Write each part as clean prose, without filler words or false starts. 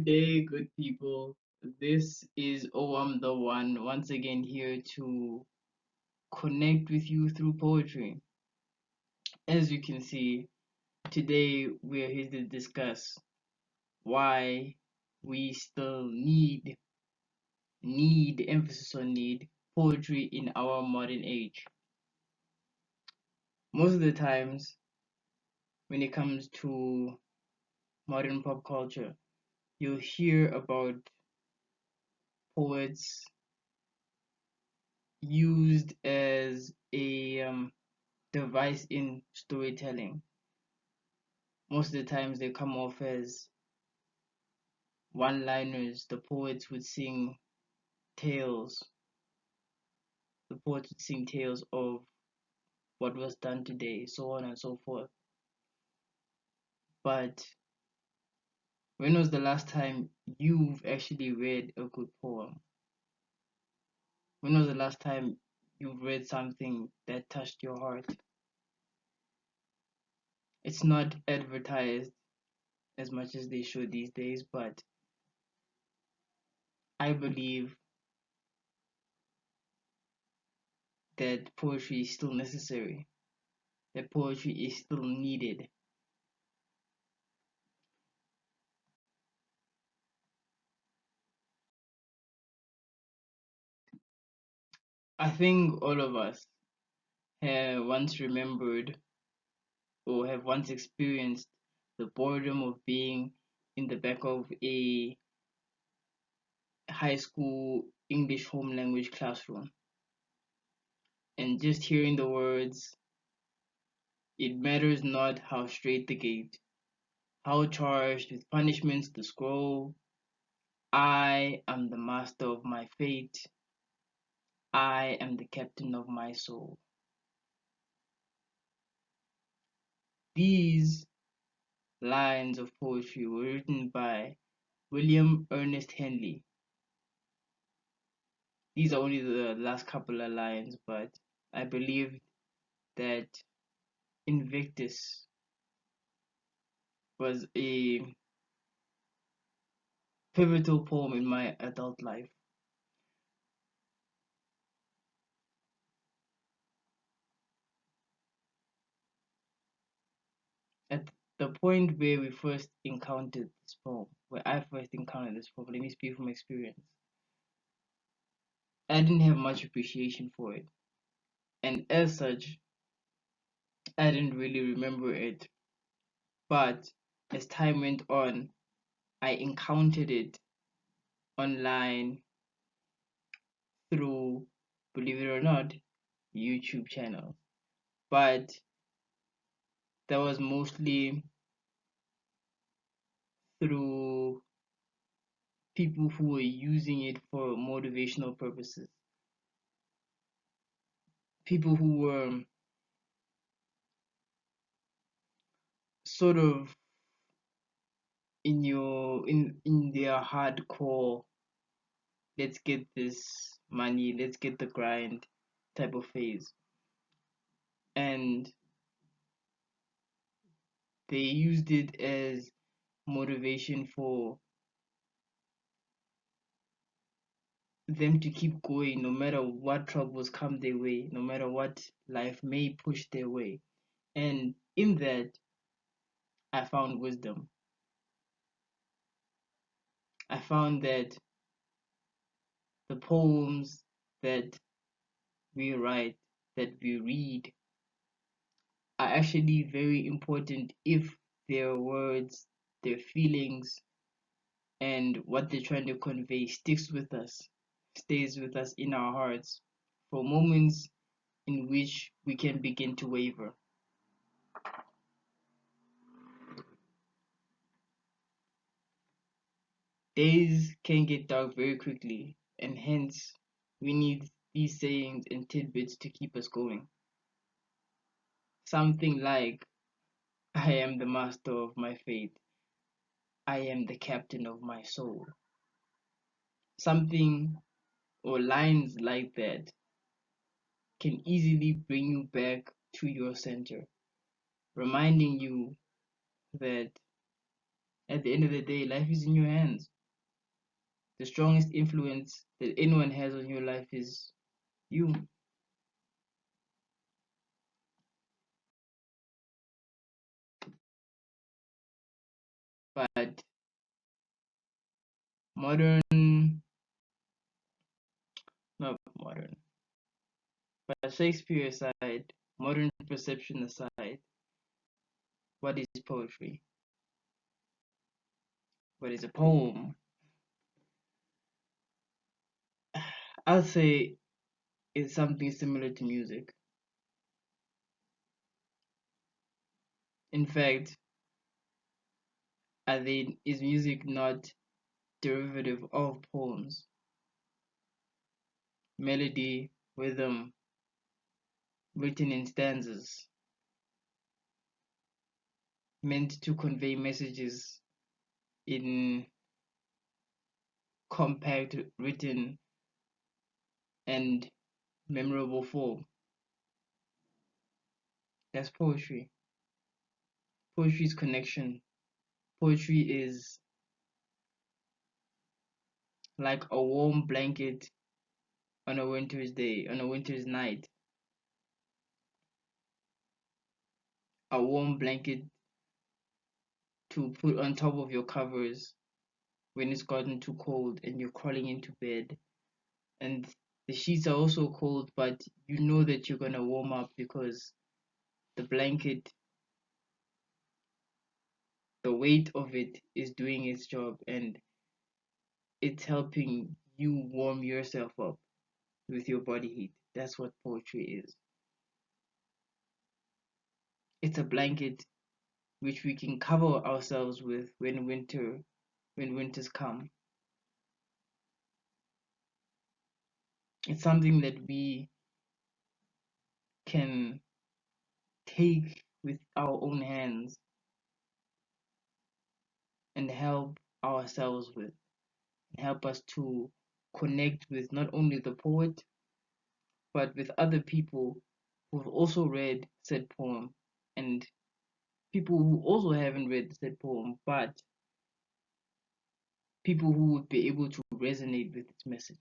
Good day, good people. This is Oam the One, once again here to connect with you through poetry. As you can see, today we're here to discuss why we still need, emphasis on need, poetry in our modern age. Most of the times, when it comes to modern pop culture, you'll hear about poets used as a device in storytelling. Most of the times they come off as one-liners. The poets would sing tales. The poets would sing tales of what was done today, so on and so forth. But when was the last time you've actually read a good poem? When was the last time you've read something that touched your heart? It's not advertised as much as they should these days, but I believe that poetry is still necessary, that poetry is still needed. I think all of us have once remembered or have once experienced the boredom of being in the back of a high school English home language classroom and just hearing the words, "It matters not how straight the gate, how charged with punishments the scroll. I am the master of my fate. I am the captain of my soul." These lines of poetry were written by William Ernest Henley. These are only the last couple of lines, but I believe that Invictus was a pivotal poem in my adult life. At the point where we first encountered this poem, where I first encountered this poem, let me speak from experience. I didn't have much appreciation for it, and as such, I didn't really remember it. But as time went on, I encountered it online through, believe it or not, YouTube channels. But that was mostly through people who were using it for motivational purposes. People who were sort of in their hardcore, let's get this money, let's get the grind type of phase. And they used it as motivation for them to keep going no matter what troubles come their way, no matter what life may push their way. And in that, I found wisdom. I found that the poems that we write, that we read, are actually very important if their words, their feelings, and what they're trying to convey sticks with us, stays with us in our hearts for moments in which we can begin to waver. Days can get dark very quickly, and hence we need these sayings and tidbits to keep us going. Something like, "I am the master of my fate. I am the captain of my soul." Something or lines like that can easily bring you back to your center, reminding you that At the end of the day, life is in your hands. The strongest influence that anyone has on your life is you. But modern, not modern, but Shakespeare aside, modern perception aside, what is poetry? What is a poem? I'll say it's something similar to music. In fact, is music not derivative of poems? Melody, rhythm, written in stanzas, meant to convey messages in compact, written, and memorable form. That's poetry. Poetry is connection. Poetry is like a warm blanket on a winter's day, on a winter's night. A warm blanket to put on top of your covers when it's gotten too cold and you're crawling into bed. And the sheets are also cold, but you know that you're gonna warm up because the blanket, the weight of it is doing its job and it's helping you warm yourself up with your body heat. That's what poetry is. It's a blanket which we can cover ourselves with when winters come. It's something that we can take with our own hands and help ourselves with, and help us to connect with not only the poet, but with other people who've also read said poem and people who also haven't read said poem, but people who would be able to resonate with its message.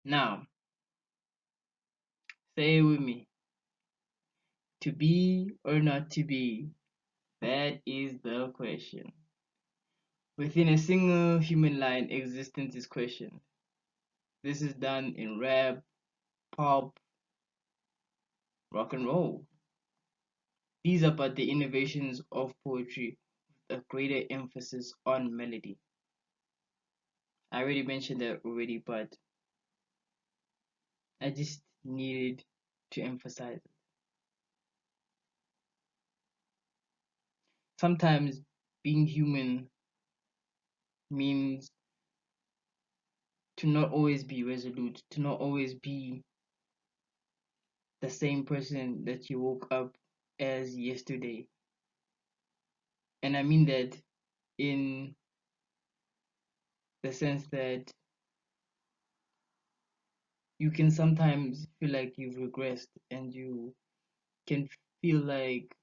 Now, say it with me. To be or not to be? That is the question. Within a single human line, existence is questioned. This is done in rap, pop, rock and roll. These are but the innovations of poetry with a greater emphasis on melody. I already mentioned that already, but I just needed to emphasize it. Sometimes being human means to not always be resolute, to not always be the same person that you woke up as yesterday. And I mean that in the sense that you can sometimes feel like you've regressed and you can feel like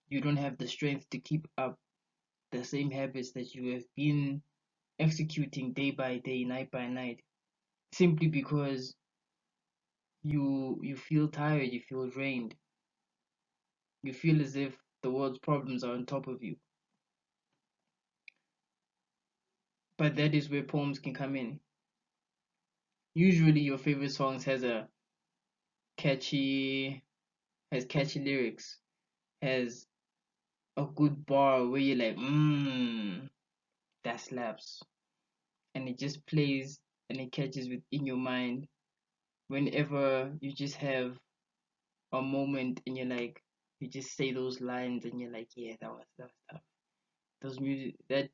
you don't have the strength to keep up the same habits that you have been executing day by day, night by night, simply because you feel tired, you feel drained, you feel as if the world's problems are on top of you. But that is where poems can come in. Usually your favorite songs catchy has catchy lyrics, has a good bar where you're like, that slaps. And it just plays and it catches within your mind whenever you just have a moment and you're like, you just say those lines and you're like, yeah, that was tough.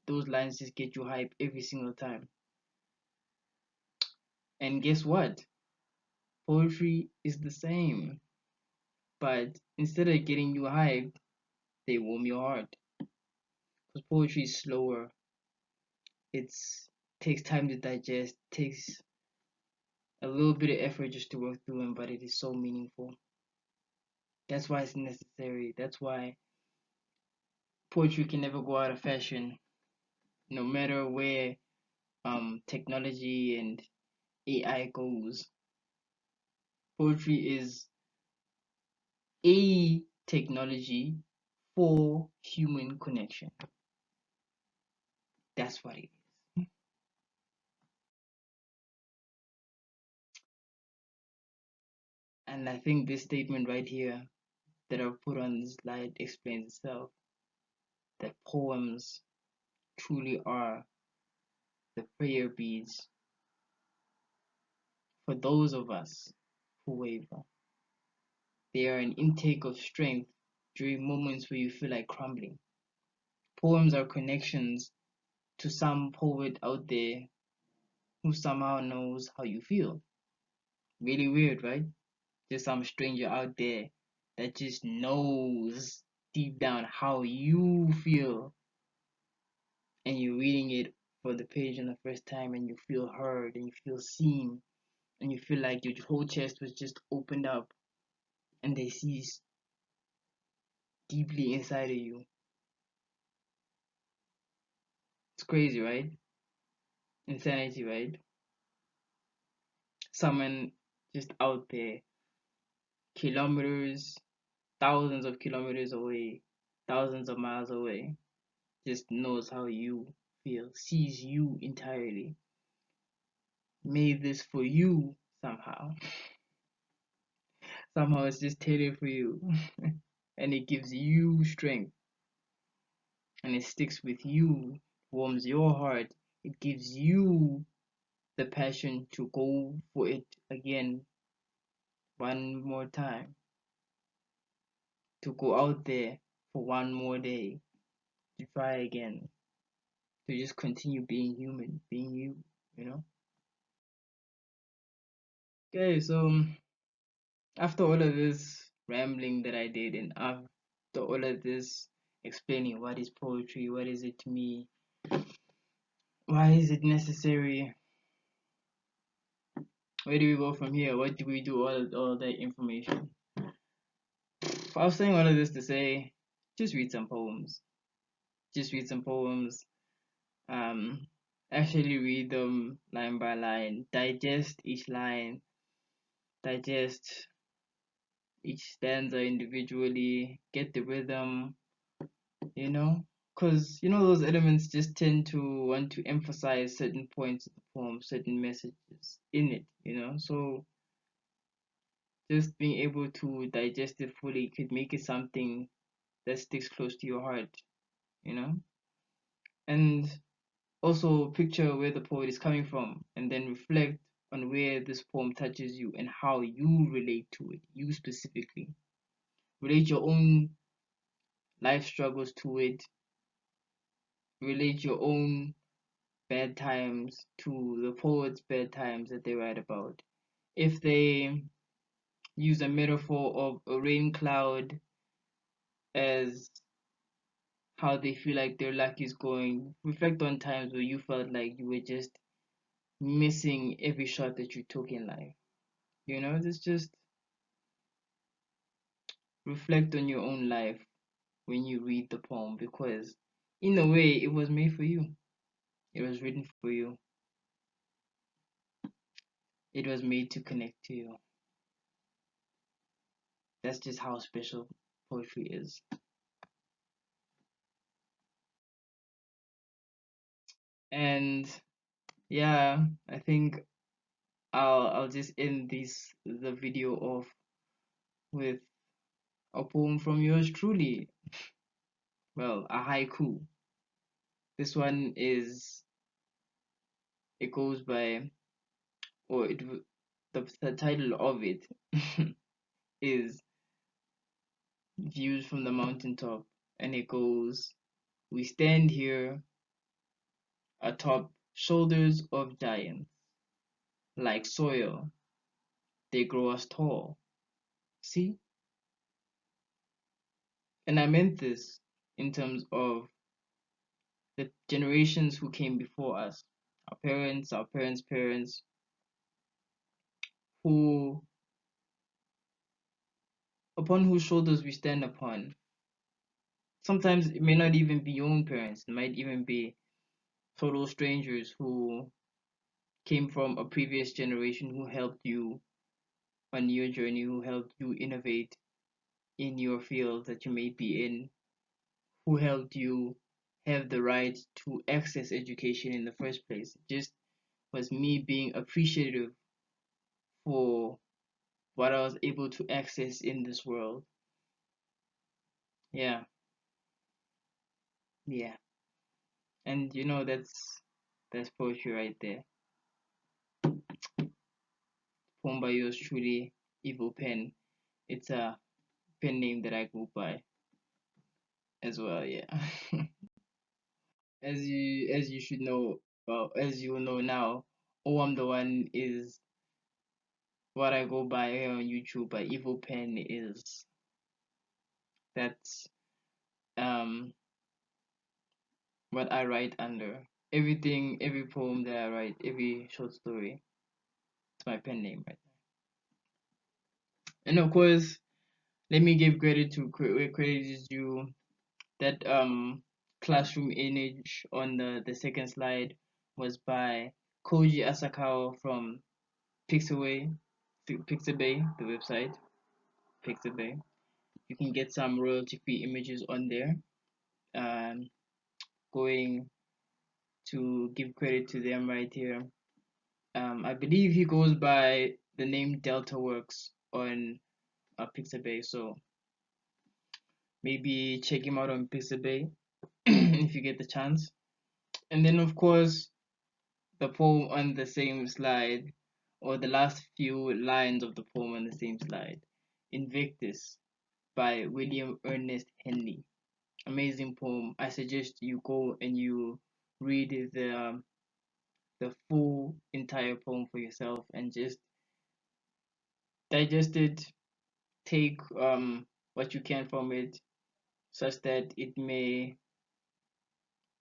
Those lines just get you hype every single time. And guess what? Poetry is the same. But instead of getting you hyped, they warm your heart. Because poetry is slower. It's takes time to digest, takes a little bit of effort just to work through them, but it is so meaningful. That's why it's necessary. That's why poetry can never go out of fashion, no matter where technology and AI goes. Poetry is a technology for human connection. That's what it is. And I think this statement right here that I've put on the slide explains itself, that poems truly are the prayer beads for those of us who waver. They are an intake of strength during moments where you feel like crumbling. Poems are connections to some poet out there who somehow knows how you feel. Really weird, right? Just some stranger out there that just knows deep down how you feel, and you're reading it for the page on the first time and you feel heard and you feel seen and you feel like your whole chest was just opened up and they see deeply inside of you. It's crazy, right? Insanity, right? Someone just out there, kilometers, thousands of kilometers away, thousands of miles away, just knows how you feel, sees you entirely, made this for you somehow. Somehow it's just tailored for you. And it gives you strength and it sticks with you, warms your heart. It gives you the passion to go for it again one more time, to go out there for one more day, to try again, to just continue being human, being you, you know? Okay, so after all of this rambling that I did, and after all of this explaining what is poetry, what is it to me, why is it necessary, where do we go from here, what do we do, all that information. I was saying all of this to say, just read some poems. Just read some poems. Um, actually read them line by line. Digest each line. Digest each stanza individually. Get the rhythm. You know, because those elements just tend to want to emphasize certain points of the poem, certain messages in it. So just being able to digest it fully could make it something that sticks close to your heart. You know, and also picture where the poet is coming from and then reflect on where this poem touches you and how you relate to it, you specifically. Relate your own life struggles to it, relate your own bad times to the poet's bad times that they write about. If they use a metaphor of a rain cloud as how they feel like their luck is going, reflect on times where you felt like you were just missing every shot that you took in life. It's just reflect on your own life when you read the poem, because in a way it was made for you. It was written for you. It was made to connect to you. That's just how special poetry is. And yeah, I think I'll just end the video off with a poem from yours truly. Well, a haiku. This one it goes by, or the title of it is Views from the Mountaintop, and it goes, we stand here atop shoulders of giants, like soil, they grow us tall. See? And I meant this in terms of the generations who came before us, our parents' parents, who upon whose shoulders we stand upon. Sometimes it may not even be your own parents, it might even be total strangers who came from a previous generation who helped you on your journey, who helped you innovate in your field that you may be in, who helped you have the right to access education in the first place. It just was me being appreciative for what I was able to access in this world. Yeah, yeah. And that's poetry right there. Poem by yours truly, Evil Pen. It's a pen name that I go by as well, yeah. As you should know, well, as you know now, Oh I'm the One is what I go by here on YouTube, but Evil Pen is that's um what I write under. Everything, every poem that I write, every short story, it's my pen name right now. And of course, let me give credit to where credit is due. That classroom image on the second slide was by Koji Asakawa from Pixabay, Pixabay, the website, Pixabay. You can get some royalty-free images on there. Um, Going to give credit to them right here. I believe he goes by the name Delta Works on Pixabay, so maybe check him out on Pixabay if you get the chance. And then, of course, the poem on the same slide, or the last few lines of the poem on the same slide, Invictus by William Ernest Henley. Amazing poem. I suggest you go and you read the full entire poem for yourself and just digest it, take what you can from it, such that it may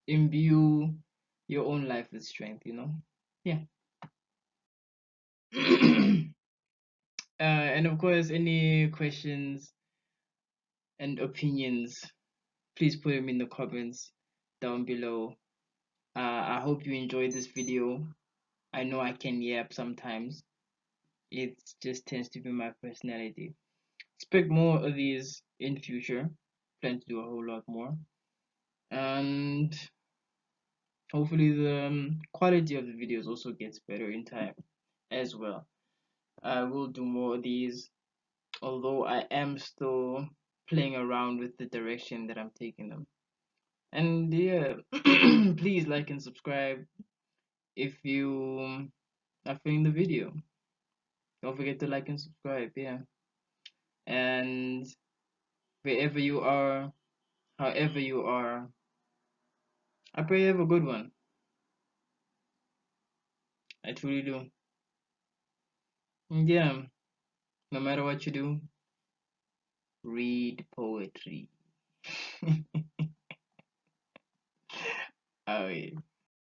imbue your own life with strength, Yeah. And of course, any questions and opinions, please put them in the comments down below. I hope you enjoyed this video. I know I can yap sometimes. It just tends to be my personality. Expect more of these in future. Plan to do a whole lot more. And hopefully the quality of the videos also gets better in time as well. I will do more of these, although I am still playing around with the direction that I'm taking them. And yeah, please like and subscribe if you are feeling the video. Don't forget to like and subscribe, yeah. And wherever you are, however you are, I pray you have a good one. I truly do. And yeah, no matter what you do, read poetry. Oh, yeah.